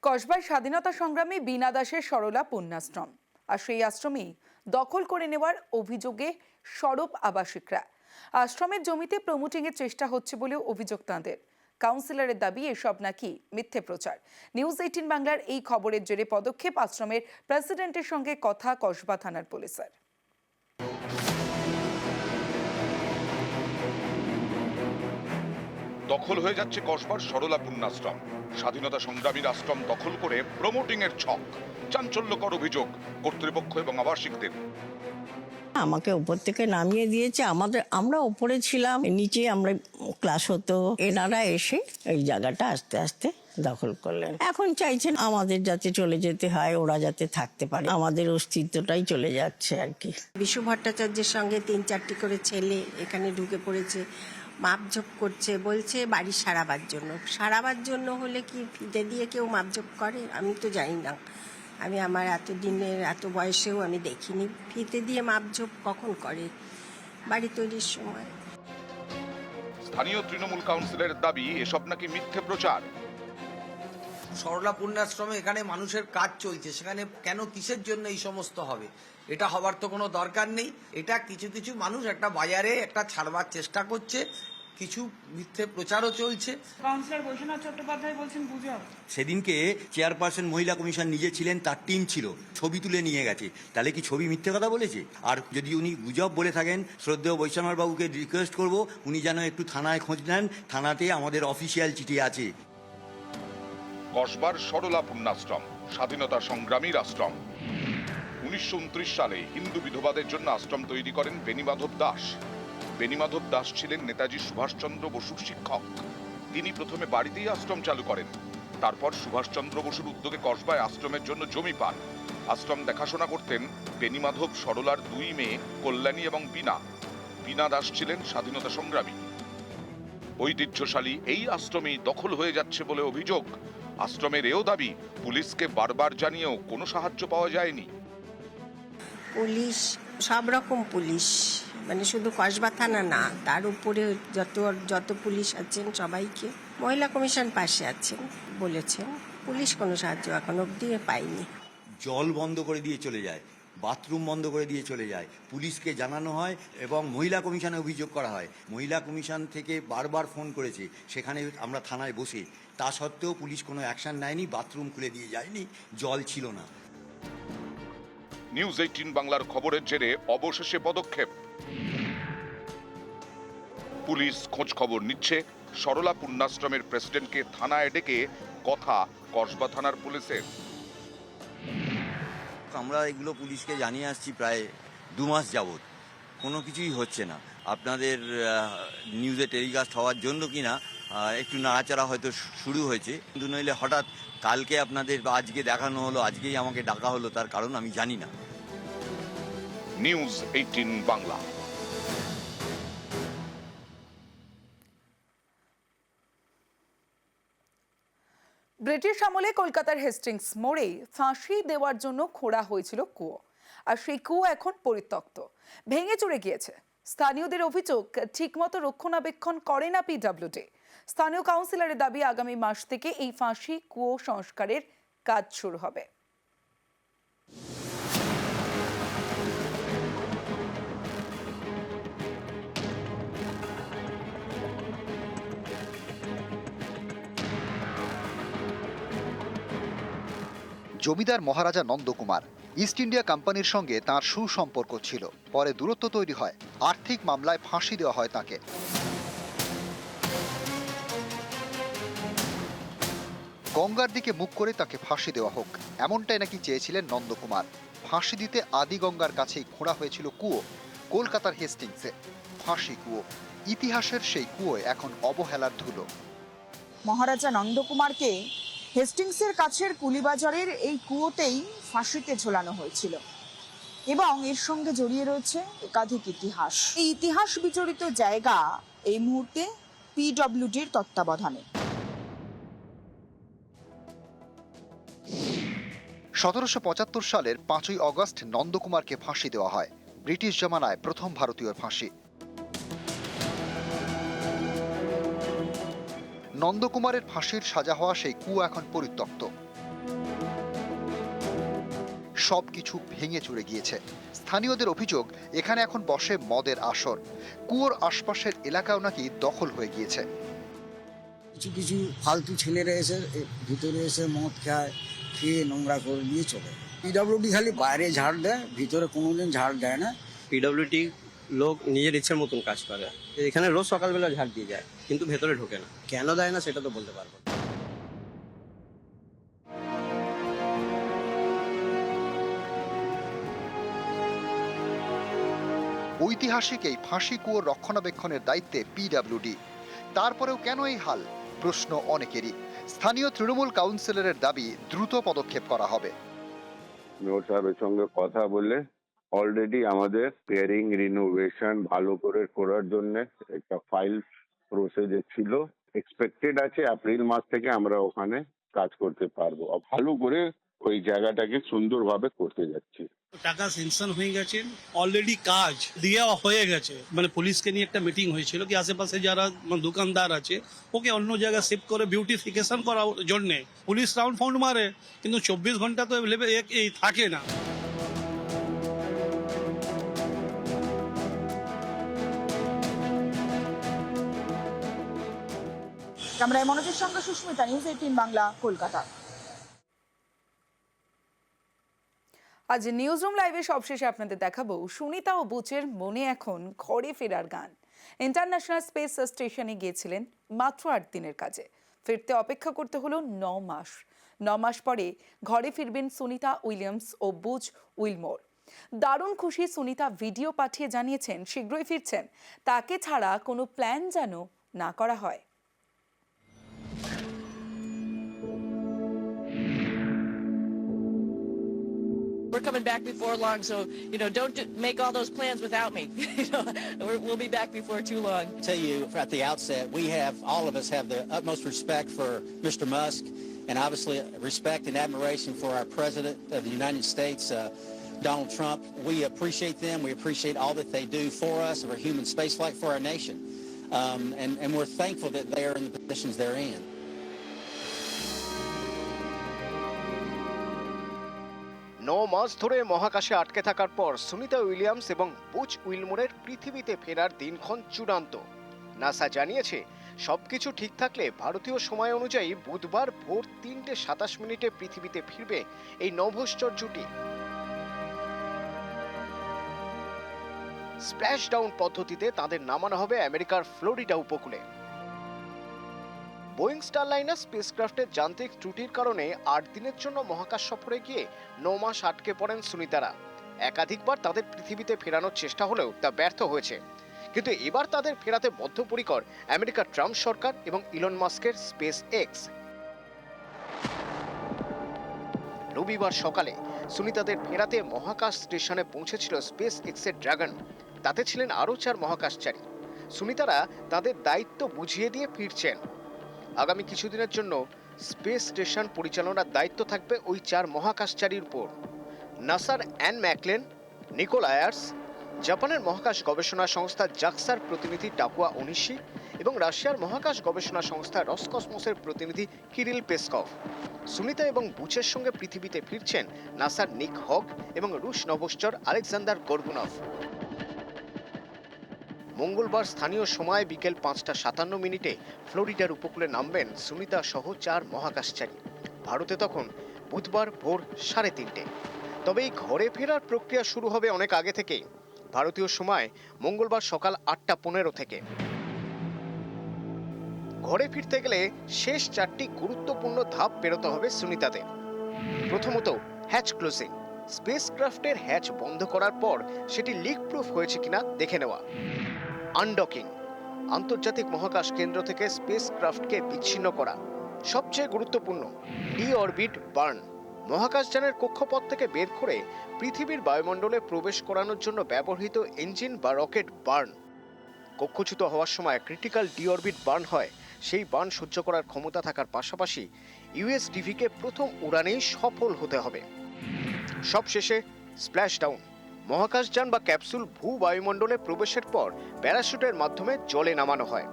কসবায় স্বাধীনতা সংগ্রামী বীণা দাসের সরলা পুণ্যাশ্রম, আর সেই আশ্রমেই দখল করে নেওয়ার অভিযোগে সরব আবাসিকরা। আশ্রমের জমিতে প্রমোটিংয়ের চেষ্টা হচ্ছে বলেও অভিযোগ তাঁদের। কাউন্সিলরের দাবি এসব নাকি মিথ্যে প্রচার। নিউজ 18 বাংলার এই খবরের জেরে পদক্ষেপ আশ্রমের প্রেসিডেন্টের সঙ্গে কথা কসবা থানার পুলিশের। দখল হয়ে যাচ্ছে কসবার সরলা পুণ্যাশ্রম। স্বাধীনতা সংগ্রামীর আশ্রম দখল করে প্রমোটিং এর ছক। চাঞ্চল্যকর অভিযোগ কর্তৃপক্ষ এবং আবাসিকদের। আমাকে উপর থেকে নামিয়ে দিয়েছে, আমরা উপরে ছিলাম, নিচে আমরা ক্লাস হতো। এনারা এসে এই জায়গাটা আস্তে আস্তে দখল করলেন। এখন চাইছেন আমাদের যাতে চলে যেতে হয়, ওরা যাতে থাকতে পারে, আমাদের অস্তিত্বটাই চলে যাচ্ছে আর কি। বিশু ভট্টাচার্যের সঙ্গে 3-4টি করে ছেলে এখানে ঢুকে পড়েছে, মাপঝোপ করছে, বলছে বাড়ি সারাবার জন্য হলে কি ফিতে দিয়ে কেউ মাপঝোপ করে? আমি তো জানি না, আমি আমার এত বয়সেও আমি দেখিনি ফিতে দিয়ে মাপঝোপ কখন করে বাড়ি তৈরির সময়। স্থানীয় তৃণমূল কাউন্সিলরের দাবি এসব নাকি মিথ্যে প্রচার। সরলা পুণ্যাশ্রমে এখানে মানুষের কাজ চলছে, সেখানে কেন কিসের জন্য এই সমস্ত হবে? এটা হবার তো কোনো দরকার নেই। এটা কিছু মানুষ একটা বাজারে একটা ছাড়বার চেষ্টা করছে, কিছু মিথ্যে প্রচারও চলছে। কাউন্সিলর বৈশ্বনাথ চট্টোপাধ্যায় বলছেন গুজব। সেদিনকে চেয়ারপারসন মহিলা কমিশন নিজে ছিলেন, তার টিম ছিল, ছবি তুলে নিয়ে গেছে। তাহলে কি ছবি মিথ্যে কথা বলেছে? আর যদি উনি গুজব বলে থাকেন, শ্রদ্ধেয় বৈশ্বনাথ বাবুকে রিকোয়েস্ট করব উনি যেন একটু থানায় খোঁজ নেন। থানাতে আমাদের অফিসিয়াল চিঠি আছে। কসবার সরলা পুণ্যাশ্রম স্বাধীনতা সংগ্রামীর আশ্রম। 1929 সালে হিন্দু বিধবাদের জন্য আশ্রম তৈরি করেন বেণীমাধব দাস। বেণীমাধব দাস ছিলেন নেতাজি সুভাষচন্দ্র বসুর শিক্ষক। তিনি প্রথমে বাড়িতেই আশ্রম চালু করেন। তারপর সুভাষচন্দ্র বসুর উদ্যোগে কসবায় আশ্রমের জন্য জমি পান। আশ্রম দেখাশোনা করতেন বেণীমাধব সরলার 2 মেয়ে কল্যাণী এবং বীণা। বীণা দাস ছিলেন স্বাধীনতা সংগ্রামী। ঐতিহ্যশালী এই আশ্রমেই দখল হয়ে যাচ্ছে বলে অভিযোগ। আশ্রমের এও দাবি পুলিশকে বারবার জানিয়েও কোনো সাহায্য পাওয়া যায়নি। পুলিশ, সব রকম পুলিশ, মানে শুধু কসবা থানা না, তার উপরে যত পুলিশ আছেন সবাইকে, মহিলা কমিশন পাশে আছেন, বলেছেন। পুলিশ কোনো সাহায্য এখন অবধি পায়নি। জল বন্ধ করে দিয়ে চলে যায়, বাথরুম বন্ধ করে দিয়ে চলে যায়। পুলিশকে জানানো হয় এবং মহিলা কমিশনে অভিযোগ করা হয়। মহিলা কমিশন থেকে বারবার ফোন করেছে, সেখানে আমরা থানায় বসে, তা সত্ত্বেও পুলিশ কোনো অ্যাকশন নেয়নি, বাথরুম খুলে দিয়ে যায়নি, জল ছিল না। নিউজ 18 বাংলার খবরের জেরে অবশেষে পদক্ষেপ। পুলিশ খোঁজ খবর নিচ্ছে। সরলা পুণ্যাশ্রমের প্রেসিডেন্টকে থানায় ডেকে কথা কসবা থানার পুলিশের। আমরা এগুলো পুলিশকে জানিয়ে আসছি প্রায় 2 মাস যাবৎ, কোনো কিছুই হচ্ছে না। আপনাদের নিউজে টেলিকাস্ট হওয়ার জন্য কিনা একটু নাড়াচাড়া হয়তো শুরু হয়েছে, কিন্তু নইলে হঠাৎ কালকে আপনাদের আজকে দেখানো হলো, আজকেই আমাকে ডাকা হলো, তার কারণ আমি জানি না। নিউজ 18 বাংলা। ব্রিটিশ আমলে কলকাতার হেস্টিংস মোড়ে ফাঁসি দেওয়ার জন্য খোঁড়া হয়েছিল কুয়ো, আর সেই কুয়ো এখন পরিত্যক্ত, ভেঙে চুরে গিয়েছে। স্থানীয়দের অভিযোগ ঠিকমতো রক্ষণাবেক্ষণ করে না পিডব্লিউডি। স্থানীয় কাউন্সিলরের দাবি আগামী মাস থেকে এই ফাঁসি কুয়ো সংস্কারের কাজ শুরু হবে। জমিদার মহারাজা নন্দকুমার ইস্ট ইন্ডিয়া কোম্পানির সঙ্গে তার সুসম্পর্ক ছিল। পরে দূরত্ব তৈরি হয়, আর্থিক মামলায় ফাঁসি দেওয়া হয় তাকে। গঙ্গার দিকে মুখ করে তাকে ফাঁসি দেওয়া হোক, এমনটাই নাকি চেয়েছিলেন নন্দকুমার। ফাঁসি দিতে আদি গঙ্গার কাছেই খোঁড়া হয়েছিল কুয়ো, কলকাতার হেস্টিংসে। ফাঁসি কুয়ো, ইতিহাসের সেই কুয়োয় এখন অবহেলার ধুলো। মহারাজা নন্দকুমারকে হেস্টিংসের কাছের কুলিবাজারের এই কুয়োতেই ফাঁসিতে ঝোলানো হয়েছিল এবং এর সঙ্গে জড়িয়ে রয়েছে একাধিক ইতিহাস। এই ইতিহাস বিচরিত জায়গা এই মুহূর্তে পিডব্লিউডির তত্ত্বাবধানে। 1775 সালের 5ই অগস্ট নন্দকুমারকে ফাঁসি দেওয়া হয়। ব্রিটিশ জমানায় প্রথম ভারতীয় ফাঁসি। নন্দকুমারের ফাঁসির সাজা হওয়া সেই কুয়ো এখন পরিত্যক্ত। সবকিছু ভেঙে চুরে গিয়েছে। স্থানীয়দের অভিযোগ, এখানে এখন বসে মদের আসর। কুয়োর আশপাশের এলাকাও নাকি দখল হয়ে গিয়েছে। কিছু কিছু ফালতু ছেলেরা এসে ভিতরে এসে মদ খায়, খেয়ে নোংরা করে দিয়ে চলে। পিডব্লিউডি খালি বাইরে ঝাড় দেয়, ভিতরে কোনোদিন ঝাড় দেয় না। পিডব্লিউডি লোক নিজের ইচ্ছের মতন কাজ করে। এখানে রোজ সকালবেলা ঝাড় দিয়ে যায়, কিন্তু ভেতরে ঢোকে না। কেন দেয় না সেটা তো বলতে পারবো না। ঐতিহাসিক এই ফাঁসি কুয়োর রক্ষণাবেক্ষণের দায়িত্বে পিডব্লিউডি। তারপরেও কেন এই হাল, প্রশ্ন অনেকেরই। স্থানীয় তৃণমূল কাউন্সিলরের দাবি, দ্রুত পদক্ষেপ করা হবে। মেয়র সাহেবের সঙ্গে কথা বলে অলরেডি আমাদের পেয়ারিং রিনোভেশন ভালো করে করার জন্য একটা ফাইল প্রসেসে ছিল। এক্সপেক্টেড আছে এপ্রিল মাস থেকে আমরা ওখানে কাজ করতে পারবো। ভালো করে ওই জায়গাটাকে সুন্দরভাবে করতে যাচ্ছি। টাকা সেনশন হয়ে গেছে, অলরেডি কাজ দেওয়া হয়ে গেছে। মানে পুলিশকে নিয়ে একটা মিটিং হয়েছিল কি আশেপাশে যারা দোকানদার আছে ওকে অন্য জায়গায় শিফট করে বিউটিফিকেশন করার জন্য পুলিশ রাউন্ড ফাউন্ড মারে, কিন্তু 24 ঘন্টা তো থাকে না। ক্যামেরায় মনোজের সঙ্গে সুস্মিতা, নিউজ 18 বাংলা, কলকাতা। আজ নিউজ রুম লাইভে সবশেষে আপনাদের দেখাবো সুনিতা ও বুচের মনে এখন ঘরে ফেরার গান। ইন্টারন্যাশনাল স্পেস স্টেশনে গিয়েছিলেন মাত্র 8 দিনের কাজে, ফিরতে অপেক্ষা করতে হলো 9 মাস। 9 মাস পরে ঘরে ফিরবেন সুনিতা উইলিয়ামস ও বুচ উইলমোর। দারুণ খুশি সুনিতা, ভিডিও পাঠিয়ে জানিয়েছেন শীঘ্রই ফিরছেন, তাকে ছাড়া কোনো প্ল্যান যেন না করা হয়। We're coming back before long, so don't make all those plans without me. We'll be back before too long. I'll tell you at the outset, all of us have the utmost respect for Mr. Musk, and obviously respect and admiration for our President of the United States, Donald Trump. We appreciate them. We appreciate all that they do for us, for human spaceflight, for our nation, and we're thankful that they are in the positions they're in. 9 মাস ধরে মহাকাশে আটকে থাকার পর Sunita Williams এবং Butch উইলমোরের পৃথিবীতে ফেরার দিনক্ষণ চূড়ান্ত। নাসা জানিয়েছে সবকিছু ঠিক থাকলে ভারতীয় সময় অনুযায়ী বুধবার ভোর 3:27 পৃথিবীতে ফিরবে এই নভোশ্চর জুটি। স্প্ল্যাশ ডাউন পদ্ধতিতে তাদের নামানো হবে আমেরিকার ফ্লোরিডা উপকূলে। বোয়িং স্টারলাইনার স্পেসক্রাফটের যান্ত্রিক ত্রুটির কারণে 8 দিনের জন্য মহাকাশ সফরে গিয়ে 9 মাস আটকে পড়েন সুনিতারা। একাধিকবার তাদের পৃথিবীতে ফেরানোর চেষ্টা হলেও তা ব্যর্থ হয়েছে, কিন্তু এবার তাদের ফেরাতে বদ্ধপরিকর আমেরিকার ট্রাম্প সরকার এবং ইলন মাস্কের স্পেস এক্স। রবিবার সকালে সুনিতাদের ফেরাতে মহাকাশ স্টেশনে পৌঁছেছিল স্পেস এক্সের ড্রাগন। তাতে ছিলেন আরও 4 মহাকাশচারী। সুনিতারা তাদের দায়িত্ব বুঝিয়ে দিয়ে ফিরছেন। আগামী কিছুদিনের জন্য স্পেস স্টেশন পরিচালনার দায়িত্ব থাকবে ওই 4 মহাকাশচারীর উপর। নাসার অ্যান ম্যাকলেন, নিকোল আয়ার্স, জাপানের মহাকাশ গবেষণা সংস্থা জাক্সার প্রতিনিধি টাকুয়া ওনিশি এবং রাশিয়ার মহাকাশ গবেষণা সংস্থা রসকসমসের প্রতিনিধি কিরিল পেসকভ। সুনিতা এবং বুচের সঙ্গে পৃথিবীতে ফিরছেন নাসার নিক হগ এবং রুশ নভোশ্চর আলেকজান্ডার গোরবুনভ। মঙ্গলবার স্থানীয় সময় বিকেল 5:57 ফ্লোরিডার উপকূলে নামবেন সুনিতা সহ 4 মহাকাশচারী। ভারতে তখন বুধবার ভোর 3:30। তবে এই ঘরে ফেরার প্রক্রিয়া শুরু হবে অনেক আগে থেকেই, ভারতীয় সময় মঙ্গলবার সকাল 8:15 থেকে। ঘরে ফিরতে গেলে শেষ 4টি গুরুত্বপূর্ণ ধাপ পেরোতে হবে সুনিতাদের। প্রথমত, হ্যাচ ক্লোজিং। স্পেসক্রাফটের হ্যাচ বন্ধ করার পর সেটি লিক প্রুফ হয়েছে কিনা দেখে নেওয়া। আনডকিং, আন্তর্জাতিক মহাকাশ কেন্দ্র থেকে স্পেসক্রাফটকে বিচ্ছিন্ন করা। সবচেয়ে গুরুত্বপূর্ণ, ডিঅরবিট বার্ন। মহাকাশযানের কক্ষপথ থেকে বের করে পৃথিবীর বায়ুমণ্ডলে প্রবেশ করানোর জন্য ব্যবহৃত ইঞ্জিন বা রকেট বার্ন। কক্ষচ্যুত হওয়ার সময় ক্রিটিক্যাল ডিঅরবিট বার্ন হয়। সেই বার্ন সহ্য করার ক্ষমতা থাকার পাশাপাশি ইউএসডিভিকে প্রথম উড়ানেই সফল হতে হবে। সবশেষে স্প্ল্যাশ ডাউন। মহাকাশযান বা ক্যাপসুল ভূ বায়ুমণ্ডলে প্রবেশের পর প্যারাশুটের মাধ্যমে জলে নামানো হয়।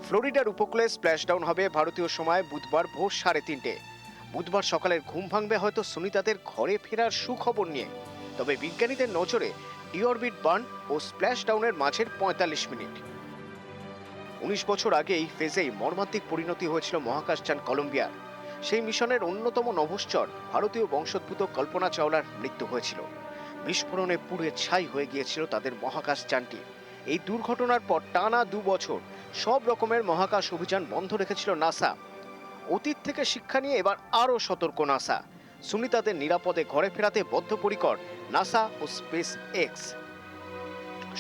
ফ্লোরিডার উপকূলে স্প্ল্যাশ ডাউন হবে ভারতীয় সময় বুধবার ভোর 3:30। বুধবার সকালের ঘুম ভাঙবে হয়তো সুনিতাদের ঘরে ফেরার সুখবর নিয়ে। তবে বিজ্ঞানীদের নজরে ডিঅরবিট বার্ন ও স্প্ল্যাশ ডাউনের মাঝের ৪৫ মিনিট। ১৯ বছর আগে এই ফেজেই মর্মান্তিক পরিণতি হয়েছিল মহাকাশযান কলম্বিয়ার। সেই মিশনের অন্যতম নভোশ্চর ভারতীয় বংশোদ্ভূত কল্পনা চাওলার মৃত্যু হয়েছিল। বিস্ফোরণে পুড়ে ছাই হয়ে গিয়েছিল তাদের মহাকাশযানটি। এই দুর্ঘটনার পর টানা ২ বছর সব রকমের মহাকাশ অভিযান বন্ধ রেখেছিল নাসা। অতীত থেকে শিক্ষা নিয়ে এবার আরও সতর্ক নাসা। সুনিতাদের নিরাপদে ঘরে ফেরাতে বদ্ধপরিকর নাসা ও স্পেস এক্স।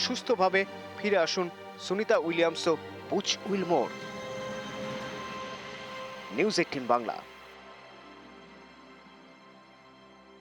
সুস্থভাবে ফিরে আসুন সুনিতা উইলিয়ামস ও বুচ উইলমোর। নিউজ ১৮ বাংলা।